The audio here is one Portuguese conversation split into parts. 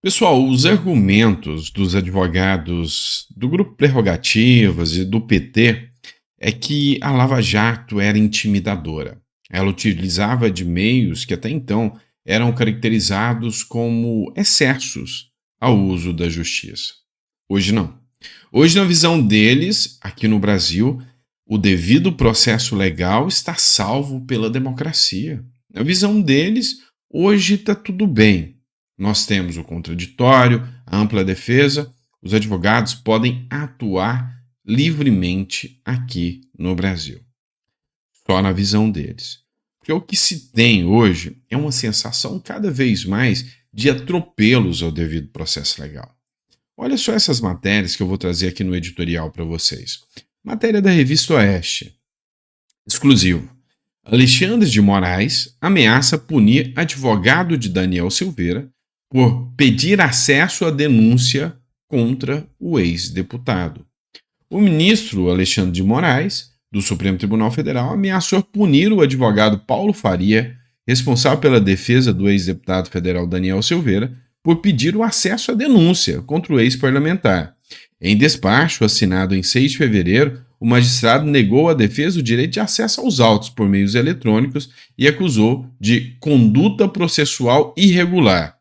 Pessoal, os argumentos dos advogados do Grupo Prerrogativas e do PT é que a Lava Jato era intimidadora. Ela utilizava de meios que até então eram caracterizados como excessos ao uso da justiça. Hoje não. Hoje, na visão deles, aqui no Brasil, o devido processo legal está salvo pela democracia. Na visão deles, hoje está tudo bem. Nós temos o contraditório, a ampla defesa, os advogados podem atuar livremente aqui no Brasil, só na visão deles. Porque o que se tem hoje é uma sensação cada vez mais de atropelos ao devido processo legal. Olha só essas matérias que eu vou trazer aqui no editorial para vocês. Matéria da revista Oeste, exclusivo. Alexandre de Moraes ameaça punir advogado de Daniel Silveira por pedir acesso à denúncia contra o ex-deputado. O ministro Alexandre de Moraes, do Supremo Tribunal Federal, ameaçou punir o advogado Paulo Faria, responsável pela defesa do ex-deputado federal Daniel Silveira, por pedir o acesso à denúncia contra o ex-parlamentar. Em despacho assinado em 6 de fevereiro, o magistrado negou à defesa o direito de acesso aos autos por meios eletrônicos e acusou de conduta processual irregular.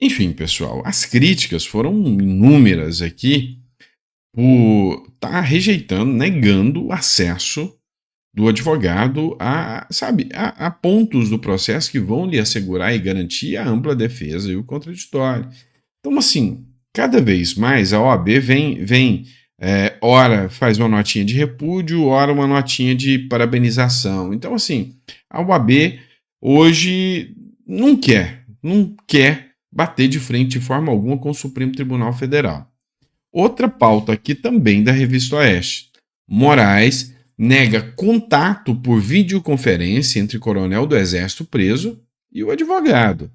Enfim, pessoal, as críticas foram inúmeras aqui por estar rejeitando, negando o acesso do advogado a pontos do processo que vão lhe assegurar e garantir a ampla defesa e o contraditório. Então, assim, cada vez mais a OAB vem ora faz uma notinha de repúdio, ora uma notinha de parabenização. Então, assim, a OAB hoje não quer bater de frente de forma alguma com o Supremo Tribunal Federal. Outra pauta aqui também da revista Oeste. Moraes nega contato por videoconferência entre o coronel do Exército preso e o advogado.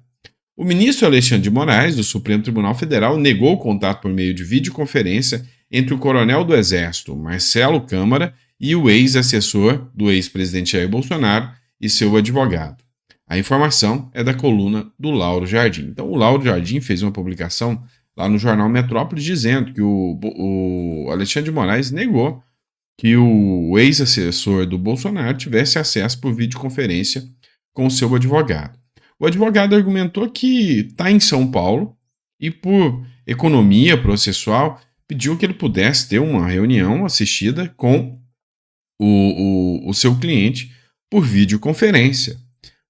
O ministro Alexandre de Moraes, do Supremo Tribunal Federal, negou o contato por meio de videoconferência entre o coronel do Exército, Marcelo Câmara, e o ex-assessor do ex-presidente Jair Bolsonaro e seu advogado. A informação é da coluna do Lauro Jardim. Então, o Lauro Jardim fez uma publicação lá no jornal Metrópolis dizendo que o Alexandre de Moraes negou que o ex-assessor do Bolsonaro tivesse acesso por videoconferência com o seu advogado. O advogado argumentou que está em São Paulo e, por economia processual, pediu que ele pudesse ter uma reunião assistida com o seu cliente por videoconferência.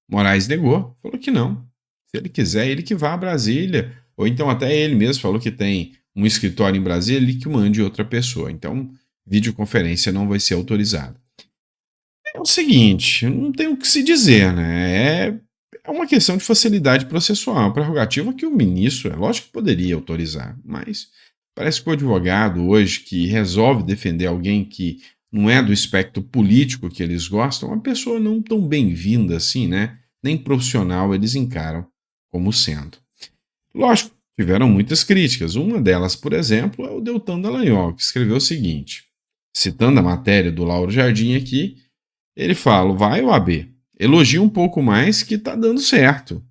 Moraes negou, falou que não. Se ele quiser, ele que vá a Brasília, ou então até ele mesmo falou que tem um escritório em Brasília, ele que mande outra pessoa. Então, videoconferência não vai ser autorizada. É o seguinte, não tem o que se dizer, né? É uma questão de facilidade processual, uma prerrogativa que o ministro, é lógico que poderia autorizar, mas parece que o advogado hoje que resolve defender alguém que não é do espectro político que eles gostam, uma pessoa não tão bem-vinda assim, né? Nem profissional eles encaram como sendo. Lógico, tiveram muitas críticas. Uma delas, por exemplo, é o Deltan Dallagnol, que escreveu o seguinte, citando a matéria do Lauro Jardim aqui, ele fala, vai OAB, elogia um pouco mais que tá dando certo.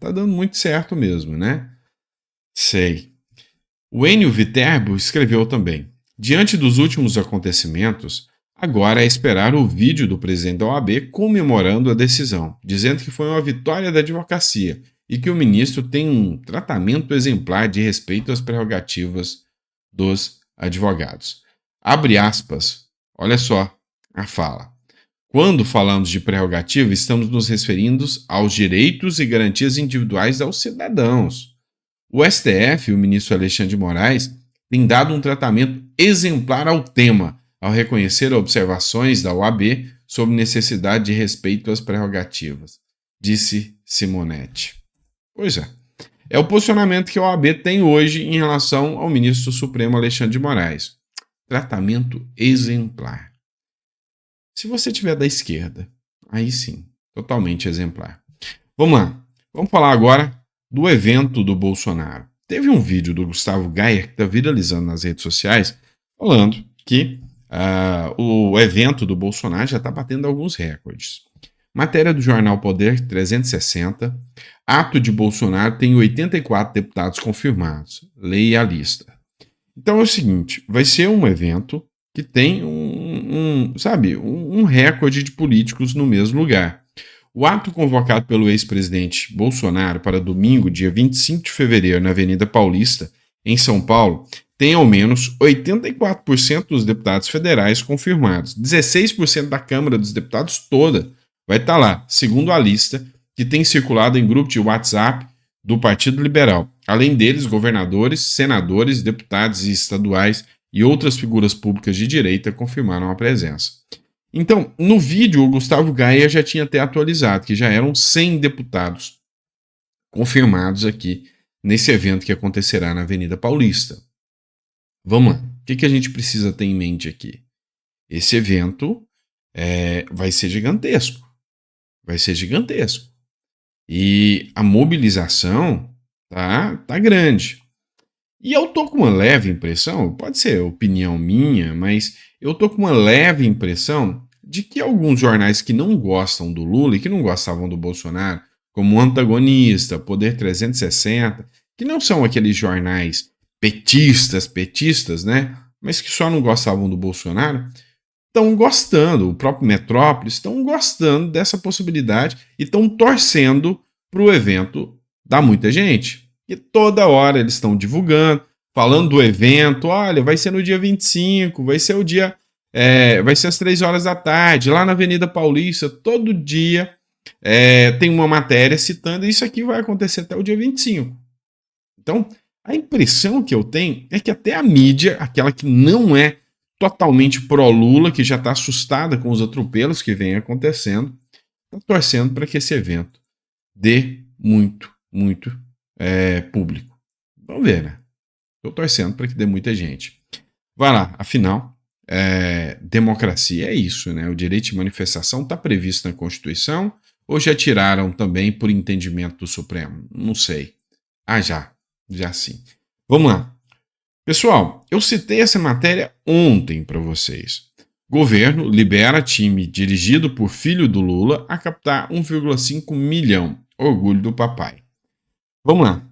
Tá dando muito certo mesmo, né? Sei. O Enio Viterbo escreveu também, diante dos últimos acontecimentos, agora é esperar o vídeo do presidente da OAB comemorando a decisão, dizendo que foi uma vitória da advocacia e que o ministro tem um tratamento exemplar de respeito às prerrogativas dos advogados. Abre aspas, olha só a fala. Quando falamos de prerrogativa, estamos nos referindo aos direitos e garantias individuais aos cidadãos. O STF e o ministro Alexandre de Moraes têm dado um tratamento exemplar ao tema, ao reconhecer observações da OAB sobre necessidade de respeito às prerrogativas, disse Simonetti. Pois é. É o posicionamento que a OAB tem hoje em relação ao ministro Supremo Alexandre de Moraes. Tratamento exemplar. Se você tiver da esquerda, aí sim, totalmente exemplar. Vamos lá. Vamos falar agora do evento do Bolsonaro. Teve um vídeo do Gustavo Gayer que está viralizando nas redes sociais falando que o evento do Bolsonaro já está batendo alguns recordes. Matéria do jornal Poder 360. Ato de Bolsonaro tem 84 deputados confirmados. Leia a lista. Então é o seguinte, vai ser um evento que tem um recorde de políticos no mesmo lugar. O ato convocado pelo ex-presidente Bolsonaro para domingo, dia 25 de fevereiro, na Avenida Paulista, em São Paulo, tem ao menos 84% dos deputados federais confirmados. 16% da Câmara dos Deputados toda vai estar lá, segundo a lista que tem circulado em grupo de WhatsApp do Partido Liberal. Além deles, governadores, senadores, deputados estaduais e outras figuras públicas de direita confirmaram a presença. Então, no vídeo, o Gustavo Gaia já tinha até atualizado, que já eram 100 deputados confirmados aqui nesse evento que acontecerá na Avenida Paulista. Vamos lá. O que a gente precisa ter em mente aqui? Esse evento vai ser gigantesco. Vai ser gigantesco. E a mobilização tá grande. E eu tô com uma leve impressão, pode ser opinião minha, mas eu tô com uma leve impressão de que alguns jornais que não gostam do Lula e que não gostavam do Bolsonaro, como o Antagonista, Poder 360, que não são aqueles jornais petistas, né? Mas que só não gostavam do Bolsonaro, estão gostando, o próprio Metrópolis, estão gostando dessa possibilidade e estão torcendo para o evento dar muita gente. E toda hora eles estão divulgando, falando do evento, olha, vai ser no dia 25, vai ser o dia, vai ser às 3 horas da tarde, lá na Avenida Paulista, todo dia tem uma matéria citando, isso aqui vai acontecer até o dia 25. Então, a impressão que eu tenho é que até a mídia, aquela que não é totalmente pró-Lula, que já está assustada com os atropelos que vem acontecendo, está torcendo para que esse evento dê muito público. Vamos ver, né? Estou torcendo para que dê muita gente. Vai lá, afinal, democracia é isso, né? O direito de manifestação está previsto na Constituição ou já tiraram também por entendimento do Supremo? Não sei. Ah, já sim. Vamos lá. Pessoal, eu citei essa matéria ontem para vocês. Governo libera time dirigido por filho do Lula a captar 1,5 milhão. Orgulho do papai. Vamos lá.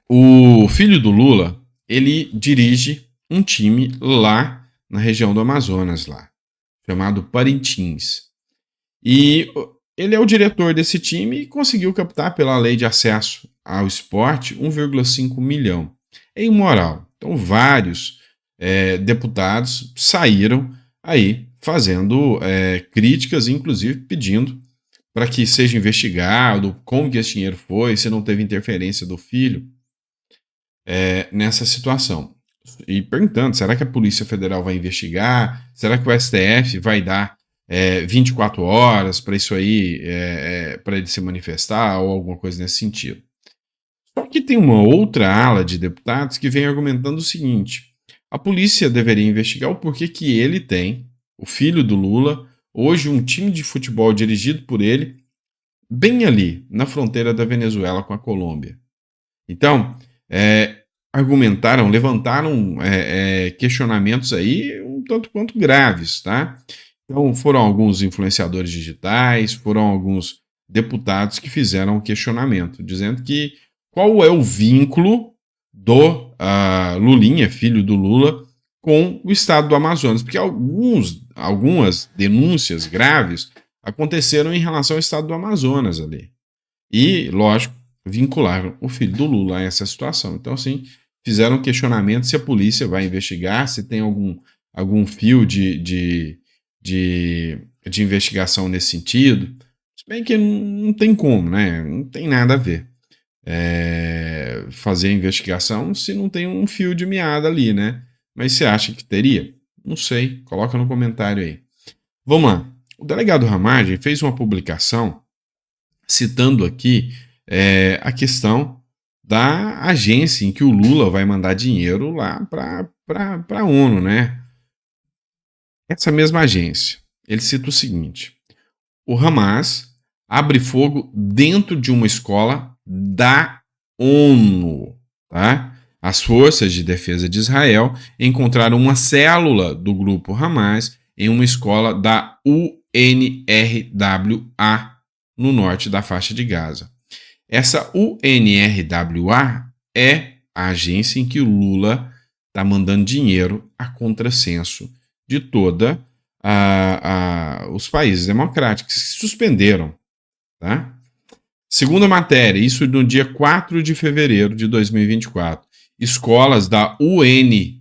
O filho do Lula, ele dirige um time lá na região do Amazonas, lá, chamado Parintins. E ele é o diretor desse time e conseguiu captar pela lei de acesso ao esporte 1,5 milhão. É imoral. Então, vários deputados saíram aí fazendo críticas, inclusive pedindo para que seja investigado como que esse dinheiro foi, se não teve interferência do filho nessa situação. E perguntando, será que a Polícia Federal vai investigar? Será que o STF vai dar 24 horas para isso aí, para ele se manifestar ou alguma coisa nesse sentido? Só que tem uma outra ala de deputados que vem argumentando o seguinte: a polícia deveria investigar o porquê que ele tem, o filho do Lula, hoje um time de futebol dirigido por ele, bem ali, na fronteira da Venezuela com a Colômbia. Então, argumentaram, levantaram questionamentos aí um tanto quanto graves, tá? Então, foram alguns influenciadores digitais, foram alguns deputados que fizeram um questionamento, dizendo que qual é o vínculo do Lulinha, filho do Lula, com o estado do Amazonas, porque algumas denúncias graves aconteceram em relação ao estado do Amazonas ali. E, lógico, vincularam o filho do Lula a essa situação. Então, assim, fizeram um questionamento se a polícia vai investigar, se tem algum fio de investigação nesse sentido. Se bem que não tem como, né? Não tem nada a ver fazer a investigação se não tem um fio de meada ali, né? Mas você acha que teria? Não sei, coloca no comentário aí. Vamos lá. O delegado Ramagem fez uma publicação citando aqui a questão da agência em que o Lula vai mandar dinheiro lá para a ONU, né? Essa mesma agência. Ele cita o seguinte: o Hamas abre fogo dentro de uma escola da ONU, tá? As forças de defesa de Israel encontraram uma célula do grupo Hamas em uma escola da UNRWA no norte da faixa de Gaza. Essa UNRWA é a agência em que o Lula está mandando dinheiro a contrassenso de toda os países democráticos que se suspenderam. Tá? Segunda matéria, isso no dia 4 de fevereiro de 2024. Escolas da UNRWA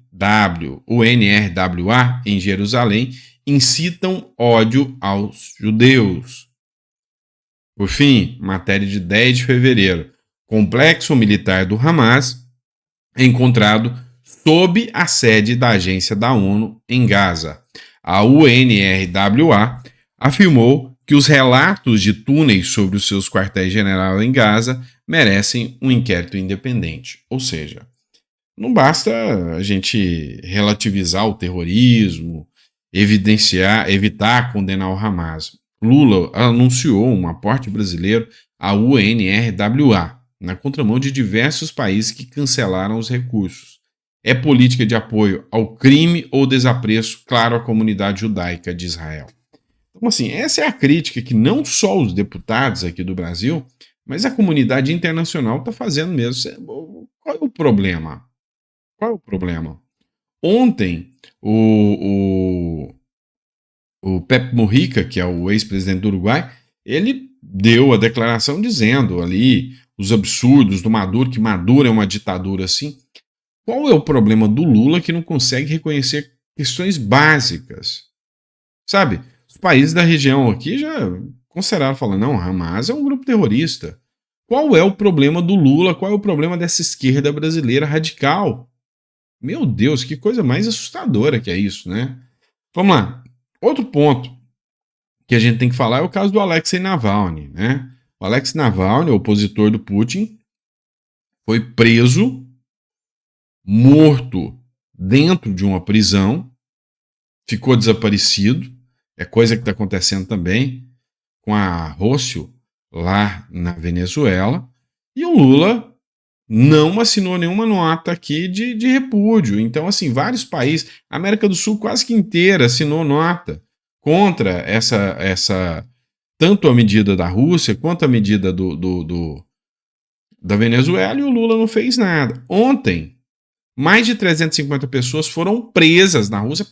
em Jerusalém incitam ódio aos judeus. Por fim, matéria de 10 de fevereiro. Complexo militar do Hamas é encontrado sob a sede da agência da ONU em Gaza. A UNRWA afirmou que os relatos de túneis sobre os seus quartéis-general em Gaza merecem um inquérito independente. Ou seja, não basta a gente relativizar o terrorismo, evitar condenar o Hamas. Lula anunciou um aporte brasileiro à UNRWA, na contramão de diversos países que cancelaram os recursos. É política de apoio ao crime ou desapreço, claro, à comunidade judaica de Israel. Então, assim, essa é a crítica que não só os deputados aqui do Brasil, mas a comunidade internacional está fazendo mesmo. Qual é o problema? Qual é o problema? Ontem, o Pepe Mujica, que é o ex-presidente do Uruguai, ele deu a declaração dizendo ali os absurdos do Maduro, que Maduro é uma ditadura assim. Qual é o problema do Lula que não consegue reconhecer questões básicas? Sabe, os países da região aqui já consideraram, falando, não, Hamas é um grupo terrorista. Qual é o problema do Lula? Qual é o problema dessa esquerda brasileira radical? Meu Deus, que coisa mais assustadora que é isso, né? Vamos lá. Outro ponto que a gente tem que falar é o caso do Alexei Navalny, né? O Alexei Navalny, opositor do Putin, foi preso, morto dentro de uma prisão, ficou desaparecido. É coisa que está acontecendo também com a Rócio lá na Venezuela. E o Lula não assinou nenhuma nota aqui de repúdio. Então, assim, vários países, a América do Sul quase que inteira assinou nota contra essa tanto a medida da Rússia quanto a medida da Venezuela, e o Lula não fez nada. Ontem, mais de 350 pessoas foram presas na Rússia,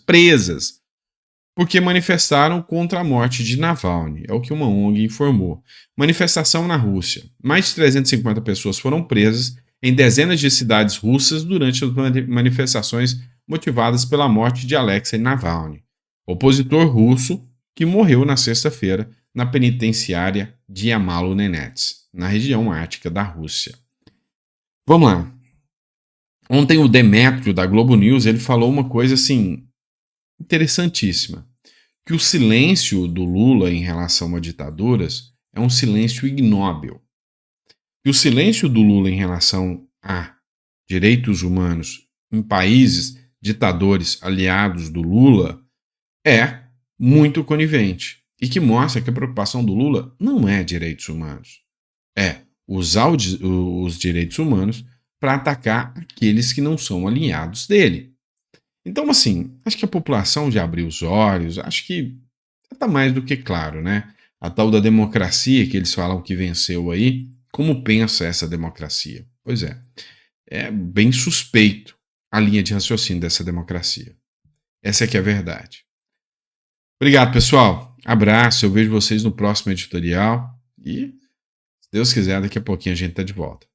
porque manifestaram contra a morte de Navalny, é o que uma ONG informou. Manifestação na Rússia. Mais de 350 pessoas foram presas em dezenas de cidades russas durante as manifestações motivadas pela morte de Alexei Navalny, opositor russo que morreu na sexta-feira na penitenciária de Yamalo-Nenets, na região ártica da Rússia. Vamos lá. Ontem o Demétrio da Globo News, ele falou uma coisa assim interessantíssima, que o silêncio do Lula em relação a ditaduras é um silêncio ignóbil. E o silêncio do Lula em relação a direitos humanos em países ditadores aliados do Lula é muito conivente e que mostra que a preocupação do Lula não é direitos humanos, é usar os direitos humanos para atacar aqueles que não são aliados dele. Então, assim, acho que a população já abriu os olhos, acho que está mais do que claro, né? A tal da democracia que eles falam que venceu aí, como pensa essa democracia? Pois é bem suspeito a linha de raciocínio dessa democracia. Essa é que é a verdade. Obrigado, pessoal. Abraço, eu vejo vocês no próximo editorial e, se Deus quiser, daqui a pouquinho a gente está de volta.